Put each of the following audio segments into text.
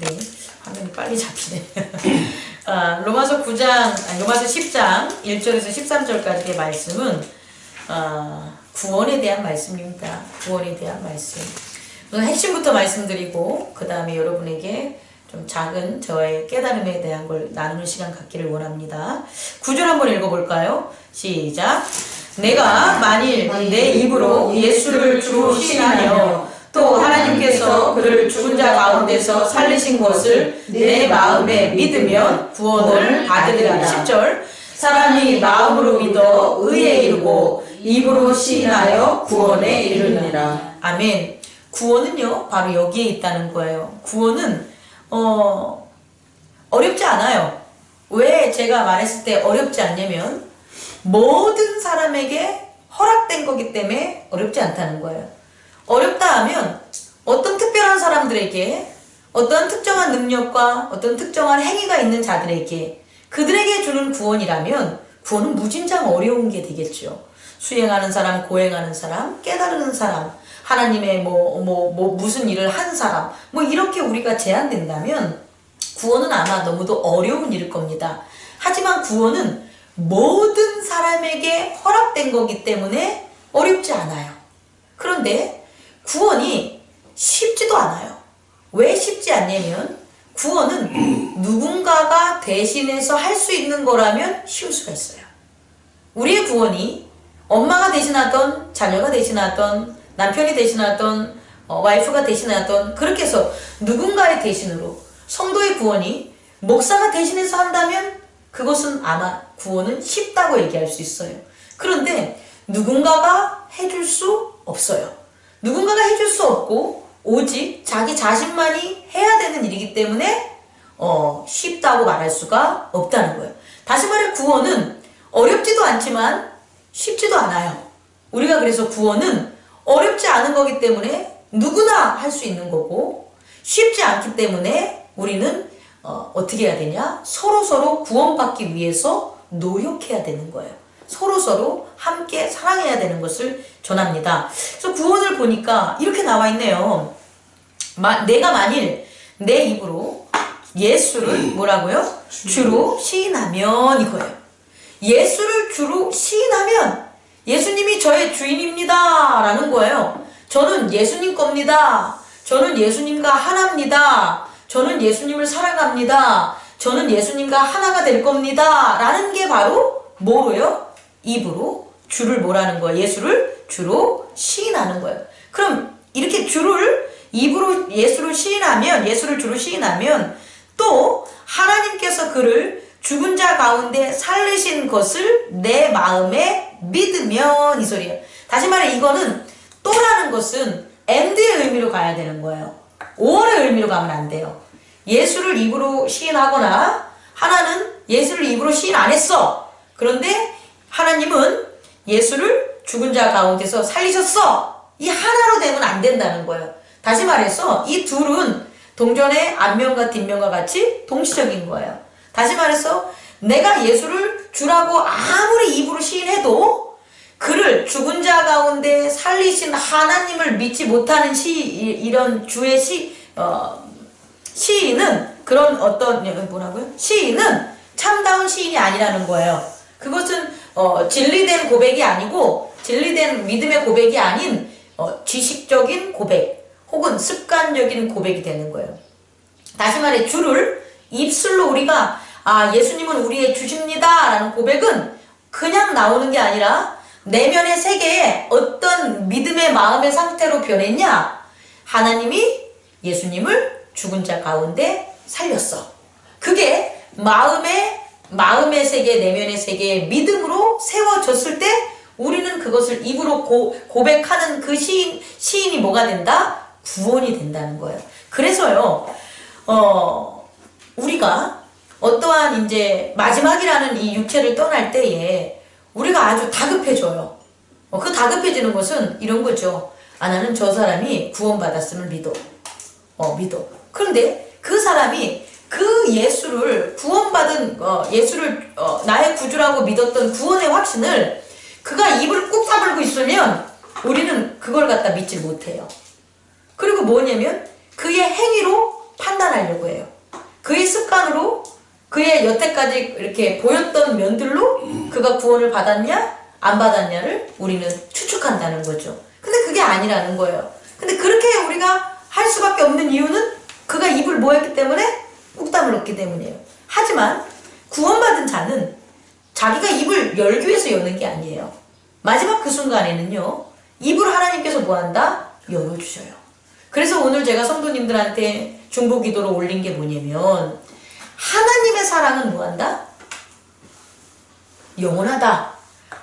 네, 화면이 빨리 잡히네. 로마서 10장 1절에서 13절까지의 말씀은 구원에 대한 말씀입니다. 구원에 대한 말씀. 핵심부터 말씀드리고 그 다음에 여러분에게 좀 작은 저의 깨달음에 대한 걸 나누는 시간 갖기를 원합니다. 9절 한번 읽어볼까요? 시작. 내가 만일 내 입으로 예수를 주로 시인하며 또 하나님께서 그를 죽은 자 가운데서 살리신 것을 내 마음에 믿으면 구원을 받으리라. 10절. 사람이 마음으로 믿어 의에 이르고 입으로 시인하여 구원에 이르느니라. 아멘. 구원은요 바로 여기에 있다는 거예요. 구원은 어렵지 않아요. 왜 제가 말했을 때 어렵지 않냐면 모든 사람에게 허락된 거기 때문에 어렵지 않다는 거예요. 어렵다 하면 어떤 특별한 사람들에게 어떤 특정한 능력과 어떤 특정한 행위가 있는 자들에게 그들에게 주는 구원이라면 구원은 무진장 어려운 게 되겠죠. 수행하는 사람, 고행하는 사람, 깨달은 사람, 하나님의 무슨 일을 한 사람, 이렇게 우리가 제한된다면 구원은 아마 너무도 어려운 일일 겁니다. 하지만 구원은 모든 사람에게 허락된 거기 때문에 어렵지 않아요. 그런데 구원이 쉽지도 않아요. 왜 쉽지 않냐면 구원은 누군가가 대신해서 할 수 있는 거라면 쉬울 수가 있어요. 우리의 구원이 엄마가 대신하던, 자녀가 대신하던, 남편이 대신하던, 와이프가 대신하던, 그렇게 해서 누군가의 대신으로 성도의 구원이 목사가 대신해서 한다면 그것은 아마 구원은 쉽다고 얘기할 수 있어요. 그런데 누군가가 해줄 수 없어요. 누군가가 해줄 수 없고 오직 자기 자신만이 해야 되는 일이기 때문에 쉽다고 말할 수가 없다는 거예요. 다시 말해 구원은 어렵지도 않지만 쉽지도 않아요. 우리가 그래서 구원은 어렵지 않은 거기 때문에 누구나 할 수 있는 거고 쉽지 않기 때문에 우리는 어떻게 해야 되냐? 서로서로 구원받기 위해서 노력해야 되는 거예요. 서로서로 함께 사랑해야 되는 것을 전합니다. 그래서 구원을 보니까 이렇게 나와 있네요. 내가 만일 내 입으로 예수를 뭐라고요? 주로 시인하면 이거예요. 예수를 주로 시인하면 예수님이 저의 주인입니다 라는 거예요. 저는 예수님 겁니다. 저는 예수님과 하나입니다. 저는 예수님을 사랑합니다. 저는 예수님과 하나가 될 겁니다 라는 게 바로 뭐예요? 입으로 주를 뭐라는 거예요? 예수를 주로 시인하는 거예요. 그럼 이렇게 입으로 예수를 시인하면, 예수를 주로 시인하면 또 하나님께서 그를 죽은 자 가운데 살리신 것을 내 마음에 믿으면 이 소리예요. 다시 말해 이거는 또라는 것은 and의 의미로 가야 되는 거예요. or의 의미로 가면 안 돼요. 예수를 입으로 시인하거나 하나는 예수를 입으로 시인 안 했어. 그런데 하나님은 예수를 죽은 자 가운데서 살리셨어. 이 하나로 되면 안 된다는 거예요. 다시 말해서 이 둘은 동전의 앞면과 뒷면과 같이 동시적인 거예요. 다시 말해서 내가 예수를 주라고 아무리 입으로 시인해도 그를 죽은 자 가운데 살리신 하나님을 믿지 못하는 이런 주의 시인은 그런 어떤 시인은 참다운 시인이 아니라는 거예요. 그것은 진리된 고백이 아니고 진리된 믿음의 고백이 아닌 지식적인 고백 혹은 습관적인 고백이 되는 거예요. 다시 말해 주를 입술로 우리가 예수님은 우리의 주십니다 라는 고백은 그냥 나오는 게 아니라 내면의 세계에 어떤 믿음의 마음의 상태로 변했냐? 하나님이 예수님을 죽은 자 가운데 살렸어. 그게 마음의 세계, 내면의 세계에 믿음으로 세워졌을 때 우리는 그것을 입으로 고백하는 그 시인이 뭐가 된다? 구원이 된다는 거예요. 그래서요, 우리가 어떠한 이제 마지막이라는 이 육체를 떠날 때에 우리가 아주 다급해져요. 그 다급해지는 것은 이런 거죠. 나는 저 사람이 구원받았음을 믿어. 그런데 그 사람이 그 예수를 구원받은 예수를 나의 구주라고 믿었던 구원의 확신을 그가 입을 꾹 다물고 있으면 우리는 그걸 갖다 믿지 못해요. 그리고 뭐냐면 그의 행위로 판단하려고 해요. 그의 습관으로 그의 여태까지 이렇게 보였던 면들로 그가 구원을 받았냐 안 받았냐를 우리는 추측한다는 거죠. 근데 그게 아니라는 거예요. 근데 그렇게 우리가 할 수밖에 없는 이유는 그가 입을 모였기 때문에 꾹담을 넣기 때문이에요. 하지만 구원받은 자는 자기가 입을 열기 위해서 여는 게 아니에요. 마지막 그 순간에는요, 입을 하나님께서 뭐한다? 열어주셔요. 그래서 오늘 제가 성도님들한테 중보기도로 올린 게 뭐냐면, 하나님의 사랑은 뭐한다? 영원하다.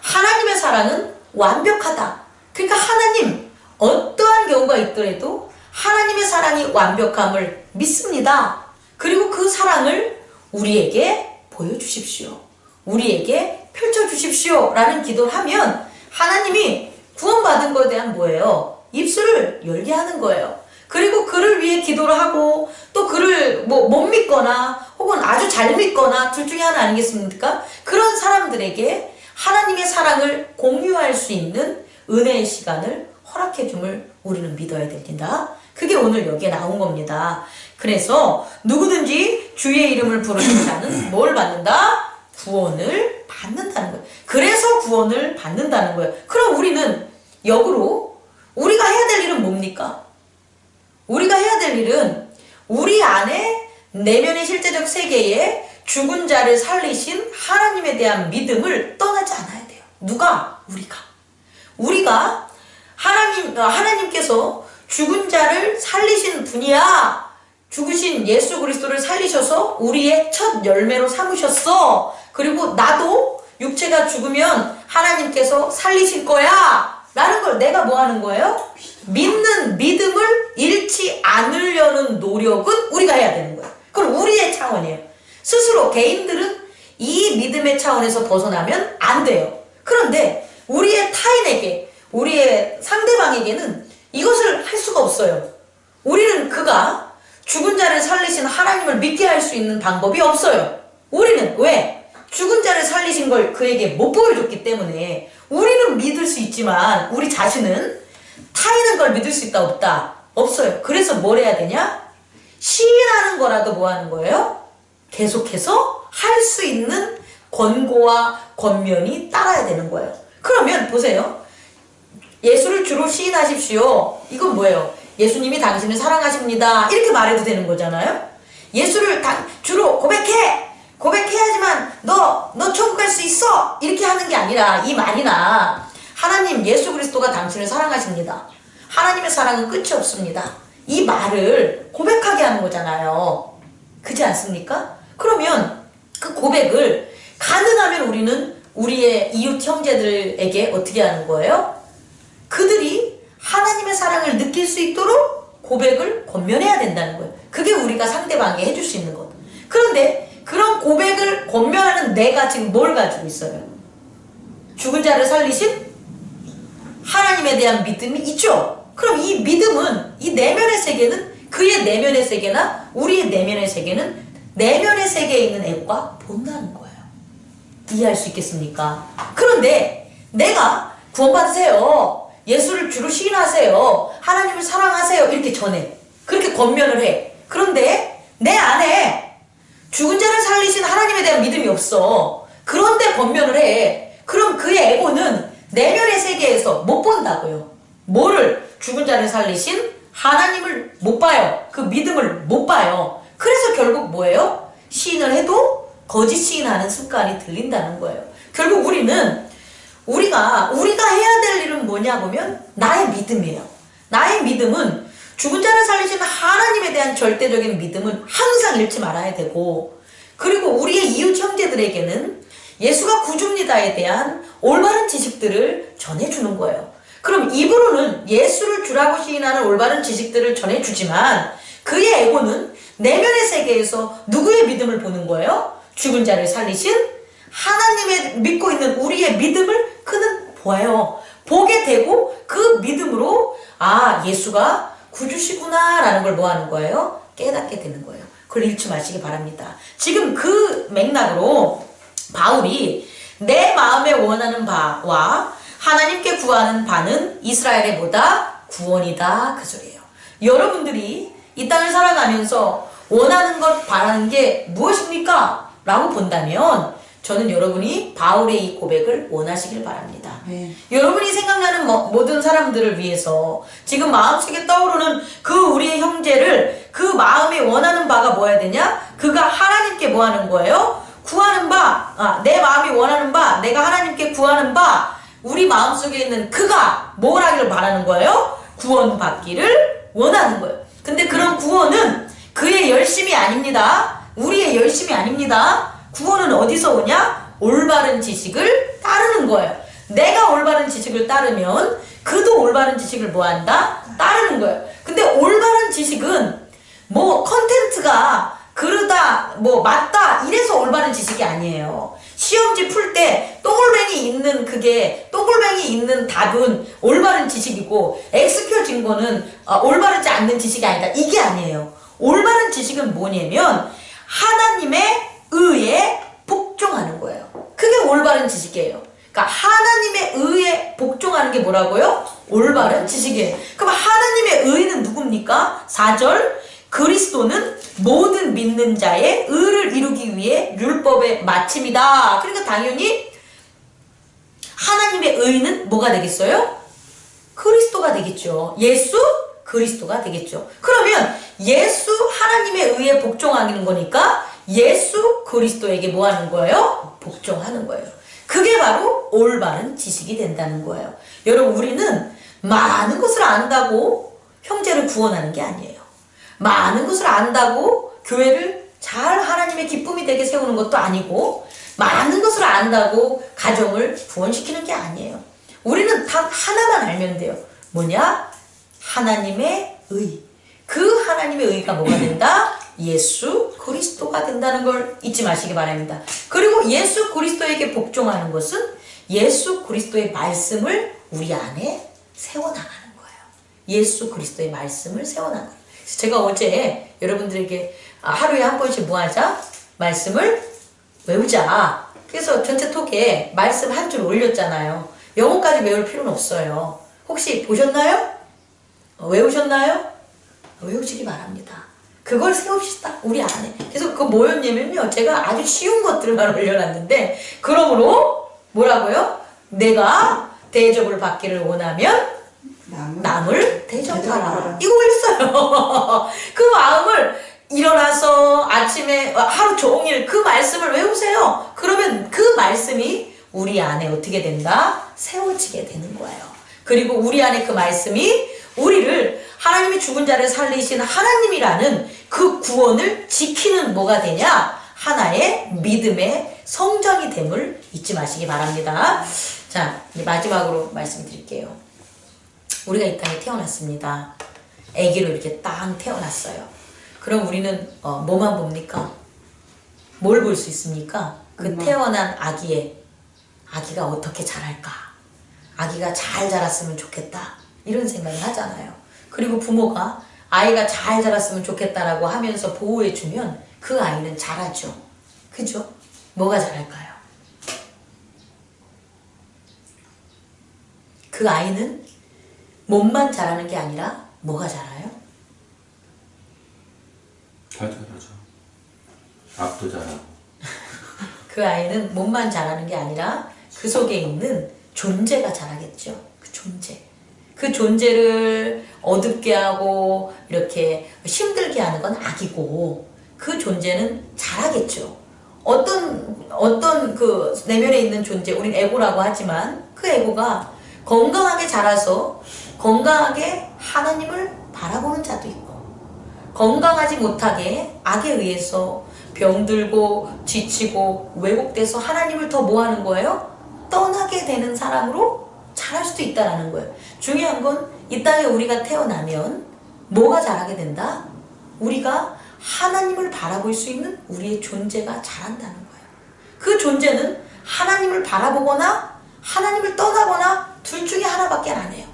하나님의 사랑은 완벽하다. 그러니까 하나님, 어떠한 경우가 있더라도 하나님의 사랑이 완벽함을 믿습니다. 그리고 그 사랑을 우리에게 보여주십시오. 우리에게 펼쳐주십시오. 라는 기도를 하면 하나님이 구원받은 것에 대한 뭐예요? 입술을 열게 하는 거예요. 그리고 그를 위해 기도를 하고 또 그를 못 믿거나 혹은 아주 잘 믿거나 둘 중에 하나 아니겠습니까? 그런 사람들에게 하나님의 사랑을 공유할 수 있는 은혜의 시간을 허락해 줌을 우리는 믿어야 됩니다. 그게 오늘 여기에 나온 겁니다. 그래서 누구든지 주의 이름을 부르는 자는 뭘 받는다? 구원을 받는다는 거예요. 그래서 구원을 받는다는 거예요. 그럼 우리는 역으로 우리가 해야 될 일은 뭡니까? 우리가 해야 될 일은 우리 안에 내면의 실제적 세계에 죽은 자를 살리신 하나님에 대한 믿음을 떠나지 않아야 돼요. 누가? 우리가 하나님께서 죽은 자를 살리신 분이야. 죽으신 예수 그리스도를 살리셔서 우리의 첫 열매로 삼으셨어. 그리고 나도 육체가 죽으면 하나님께서 살리실 거야. 라는 걸 내가 뭐 하는 거예요? 믿는 믿음을 잃지 않으려는 노력은 우리가 해야 되는 거예요. 그건 우리의 차원이에요. 스스로 개인들은 이 믿음의 차원에서 벗어나면 안 돼요. 그런데 우리의 타인에게, 우리의 상대방에게는 이것을 할 수가 없어요. 우리는 그가 죽은 자를 살리신 하나님을 믿게 할 수 있는 방법이 없어요. 우리는 왜? 죽은 자를 살리신 걸 그에게 못 보여줬기 때문에 우리는 믿을 수 있지만 우리 자신은 타인은 걸 믿을 수 있다 없다? 없어요. 그래서 뭘 해야 되냐? 시인하는 거라도 뭐 하는 거예요? 계속해서 할 수 있는 권고와 권면이 따라야 되는 거예요. 그러면 보세요. 예수를 주로 시인하십시오. 이건 뭐예요? 예수님이 당신을 사랑하십니다. 이렇게 말해도 되는 거잖아요. 예수를 주로 고백해야지만 너 천국 갈 수 있어. 이렇게 하는 게 아니라 이 말이나 하나님 예수 그리스도가 당신을 사랑하십니다. 하나님의 사랑은 끝이 없습니다. 이 말을 고백하게 하는 거잖아요. 그렇지 않습니까? 그러면 그 고백을 가능하면 우리는 우리의 이웃 형제들에게 어떻게 하는 거예요? 그들이 하나님의 사랑을 느낄 수 있도록 고백을 권면해야 된다는 거예요. 그게 우리가 상대방에게 해줄 수 있는 것. 그런데 그런 고백을 권면하는 내가 지금 뭘 가지고 있어요? 죽은 자를 살리신 하나님에 대한 믿음이 있죠. 그럼 이 믿음은, 이 내면의 세계는 그의 내면의 세계나 우리의 내면의 세계는 내면의 세계에 있는 애가 본다는 거예요. 이해할 수 있겠습니까? 그런데 내가 구원받으세요. 예수를 주로 시인하세요. 하나님을 사랑하세요. 이렇게 전해. 그렇게 권면을 해. 그런데 내 안에 죽은 자를 살리신 하나님에 대한 믿음이 없어. 그런데 권면을 해. 그럼 그의 에고는 내면의 세계에서 못 본다고요. 뭐를? 죽은 자를 살리신 하나님을 못 봐요. 그 믿음을 못 봐요. 그래서 결국 뭐예요? 시인을 해도 거짓 시인하는 습관이 들린다는 거예요. 결국 우리가 해야 될 일은 뭐냐 보면 나의 믿음이에요. 나의 믿음은 죽은 자를 살리시는 하나님에 대한 절대적인 믿음은 항상 잃지 말아야 되고, 그리고 우리의 이웃 형제들에게는 예수가 구주입니다에 대한 올바른 지식들을 전해주는 거예요. 그럼 입으로는 예수를 주라고 시인하는 올바른 지식들을 전해주지만 그의 에고는 내면의 세계에서 누구의 믿음을 보는 거예요? 죽은 자를 살리신 하나님의 믿고 있는 우리의 믿음을 그는 보아요. 보게 되고 그 믿음으로 예수가 구주시구나 라는 걸 뭐 하는 거예요? 깨닫게 되는 거예요. 그걸 잃지 마시기 바랍니다. 지금 그 맥락으로 바울이 내 마음에 원하는 바와 하나님께 구하는 바는 이스라엘의 뭐다? 구원이다. 그 소리예요. 여러분들이 이 땅을 살아가면서 원하는 것 바라는 게 무엇입니까? 라고 본다면 저는 여러분이 바울의 이 고백을 원하시길 바랍니다. 네. 여러분이 생각나는 모든 사람들을 위해서 지금 마음속에 떠오르는 그 우리의 형제를 그 마음에 원하는 바가 뭐야 되냐? 그가 하나님께 뭐 하는 거예요? 구하는 바, 내 마음이 원하는 바, 내가 하나님께 구하는 바, 우리 마음속에 있는 그가 뭘 하기를 바라는 거예요? 구원받기를 원하는 거예요. 근데 그런 구원은 그의 열심이 아닙니다. 우리의 열심이 아닙니다. 구원은 어디서 오냐? 올바른 지식을 따르는 거예요. 내가 올바른 지식을 따르면 그도 올바른 지식을 뭐 한다? 따르는 거예요. 근데 올바른 지식은 뭐 컨텐츠가 그러다 뭐 맞다 이래서 올바른 지식이 아니에요. 시험지 풀 때 동글뱅이 있는 답은 올바른 지식이고 X 켜진 거는 올바르지 않는 지식이 아니다. 이게 아니에요. 올바른 지식은 뭐냐면 하나님의 의에 복종하는 거예요. 그게 올바른 지식이에요. 그러니까 하나님의 의에 복종하는 게 뭐라고요? 올바른 지식이에요. 그럼 하나님의 의는 누굽니까? 4절 그리스도는 모든 믿는 자의 의를 이루기 위해 율법의 마침이다. 그러니까 당연히 하나님의 의는 뭐가 되겠어요? 그리스도가 되겠죠. 예수 그리스도가 되겠죠. 그러면 예수 하나님의 의에 복종하는 거니까 예수 그리스도에게 뭐 하는 거예요? 복종하는 거예요. 그게 바로 올바른 지식이 된다는 거예요. 여러분 우리는 많은 것을 안다고 형제를 구원하는 게 아니에요. 많은 것을 안다고 교회를 잘 하나님의 기쁨이 되게 세우는 것도 아니고 많은 것을 안다고 가정을 구원시키는 게 아니에요. 우리는 딱 하나만 알면 돼요. 뭐냐? 하나님의 의. 그 하나님의 의가 뭐가 된다? 예수 그리스도가 된다는 걸 잊지 마시기 바랍니다. 그리고 예수 그리스도에게 복종하는 것은 예수 그리스도의 말씀을 우리 안에 세워나가는 거예요. 예수 그리스도의 말씀을 세워나가는 거예요. 제가 어제 여러분들에게 하루에 한 번씩 뭐 하자? 말씀을 외우자. 그래서 전체 톡에 말씀 한 줄 올렸잖아요. 영어까지 외울 필요는 없어요. 혹시 보셨나요? 외우셨나요? 외우시기 바랍니다. 그걸 세웁시다. 우리 안에. 그래서 그거 뭐였냐면요. 제가 아주 쉬운 것들만 올려놨는데 그러므로 뭐라고요? 내가 대접을 받기를 원하면 남을 대접하라. 이거 올렸어요. 그 마음을 일어나서 아침에 하루 종일 그 말씀을 외우세요. 그러면 그 말씀이 우리 안에 어떻게 된다? 세워지게 되는 거예요. 그리고 우리 안에 그 말씀이 우리를 하나님이 죽은 자를 살리신 하나님이라는 그 구원을 지키는 뭐가 되냐? 하나의 믿음의 성전이 됨을 잊지 마시기 바랍니다. 자, 이제 마지막으로 말씀드릴게요. 우리가 이 땅에 태어났습니다. 아기로 이렇게 딱 태어났어요. 그럼 우리는 뭐만 봅니까? 뭘 볼 수 있습니까? 그 태어난 아기가 어떻게 자랄까? 아기가 잘 자랐으면 좋겠다. 이런 생각을 하잖아요. 그리고 부모가 아이가 잘 자랐으면 좋겠다라고 하면서 보호해주면 그 아이는 자라죠. 그죠? 뭐가 자랄까요? 그 아이는 몸만 자라는 게 아니라 뭐가 자라요? 잘 자라죠. 앞도 자라고. 그 아이는 몸만 자라는 게 아니라 그 속에 있는 존재가 자라겠죠. 그 존재. 그 존재를 어둡게 하고 이렇게 힘들게 하는 건 악이고 그 존재는 자라겠죠. 어떤 그 내면에 있는 존재, 우린 에고라고 하지만 그 에고가 건강하게 자라서 건강하게 하나님을 바라보는 자도 있고 건강하지 못하게 악에 의해서 병들고 지치고 왜곡돼서 하나님을 더 뭐 하는 거예요? 떠나게 되는 사람으로 자랄 수도 있다는 거예요. 중요한 건 이 땅에 우리가 태어나면 뭐가 자라게 된다? 우리가 하나님을 바라볼 수 있는 우리의 존재가 자란다는 거예요. 그 존재는 하나님을 바라보거나 하나님을 떠나거나 둘 중에 하나밖에 안 해요.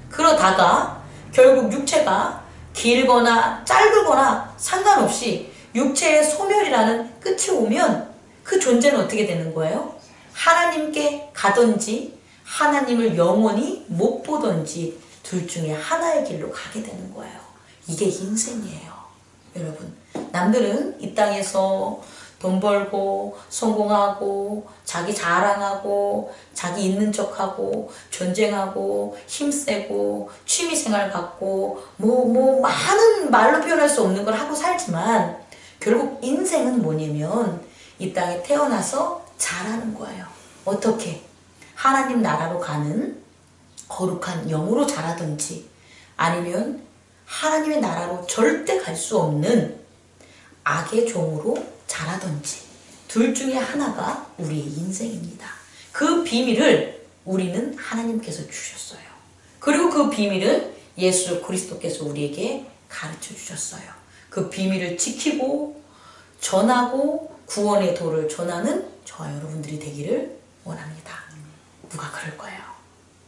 그러다가 결국 육체가 길거나 짧거나 상관없이 육체의 소멸이라는 끝이 오면 그 존재는 어떻게 되는 거예요? 하나님께 가든지 하나님을 영원히 못 보든지 둘 중에 하나의 길로 가게 되는 거예요. 이게 인생이에요. 여러분, 남들은 이 땅에서 돈 벌고 성공하고 자기 자랑하고 자기 있는 척하고 전쟁하고 힘세고 취미생활 갖고 뭐 많은 말로 표현할 수 없는 걸 하고 살지만 결국 인생은 뭐냐면 이 땅에 태어나서 잘하는 거예요. 어떻게? 하나님 나라로 가는 거룩한 영으로 자라든지 아니면 하나님의 나라로 절대 갈 수 없는 악의 종으로 자라든지 둘 중에 하나가 우리의 인생입니다. 그 비밀을 우리는 하나님께서 주셨어요. 그리고 그 비밀은 예수 그리스도께서 우리에게 가르쳐 주셨어요. 그 비밀을 지키고 전하고 구원의 도를 전하는 저와 여러분들이 되기를 원합니다. 누가 그럴 거예요?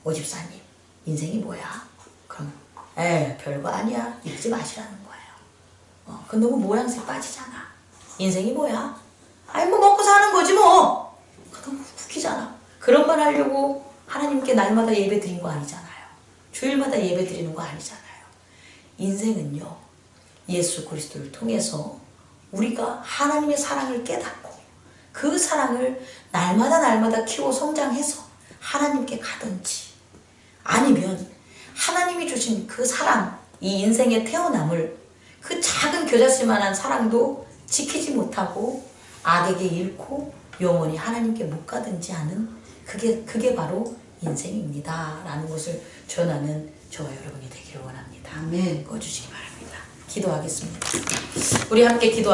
오집사님, 인생이 뭐야? 그럼 별거 아니야. 이러지 마시라는 거예요. 그 너무 모양새 빠지잖아. 인생이 뭐야? 아니 뭐 먹고 사는 거지 뭐. 너무 웃기잖아. 그런 말 하려고 하나님께 날마다 예배 드린 거 아니잖아요. 주일마다 예배 드리는 거 아니잖아요. 인생은요, 예수 그리스도를 통해서 우리가 하나님의 사랑을 깨닫고 그 사랑을 날마다 키워 성장해서 하나님께 가든지 아니면 하나님이 주신 그 사랑, 이 인생의 태어남을 그 작은 겨자씨만한 사랑도 지키지 못하고 악에게 잃고 영원히 하나님께 못 가든지 하는 그게 바로 인생입니다. 라는 것을 전하는 저와 여러분이 되기를 원합니다. 아멘. 꺼주시기 바랍니다. 기도하겠습니다. 우리 함께 기도